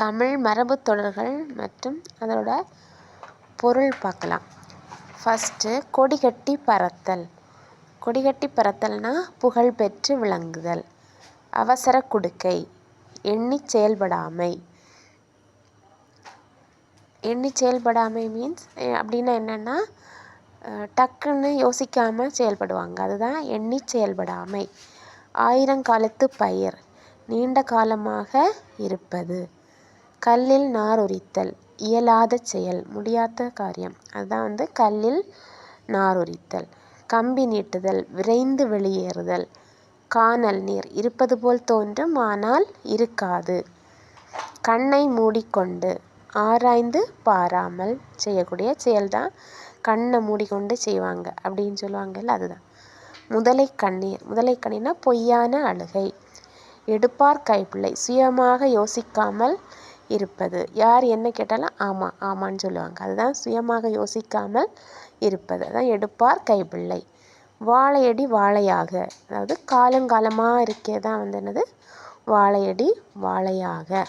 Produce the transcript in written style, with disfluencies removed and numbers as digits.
தமிழ் மரபு தொடர்கள் மற்றும் அதோட பொருள் பார்க்கலாம். ஃபஸ்ட்டு கொடிகட்டி பறத்தல். கொடிகட்டி பறத்தல்னா புகழ் பெற்று விளங்குதல். அவசர குடுக்கை, எண்ணிச் செயல்படாமை. எண்ணிச் செயல்படாமை மீன்ஸ் அப்படின்னா என்னென்னா டக்குன்னு யோசிக்காமல் செயல்படுவாங்க, அதுதான் எண்ணிச் செயல்படாமை. ஆயிரங்காலத்து பயிர், நீண்ட காலமாக இருப்பது. கல்லில் நார் உரித்தல், இயலாத செயல், முடியாத காரியம், அதுதான் கல்லில் நார் உரித்தல். கம்பி நீட்டுதல், விரைந்து வெளியேறுதல். கானல் நீர், இருப்பது போல் தோன்றும் ஆனால் இருக்காது. கண்ணை மூடிக்கொண்டு, ஆராய்ந்து பாராமல் செய்யக்கூடிய செயல்தான் கண்ணை மூடிக்கொண்டு செய்வாங்க அப்படின்னு சொல்லுவாங்கல்ல, அதுதான். முதலை கண்ணீர். முதலை கண்ணீர்னா பொய்யான அழுகை. எடுப்பார் கைப்பிள்ளை, சுயமாக யோசிக்காமல் இருப்பது. யார் என்ன கேட்டாலும் ஆமாம் ஆமான்னு சொல்லுவாங்க, அதுதான் சுயமாக யோசிக்காமல் இருப்பது, அதான் எடுப்பார் கைப்பிள்ளை. வாழையடி வாழையாக, அதாவது காலங்காலமாக இருக்கதான் என்னது வாழையடி வாழையாக.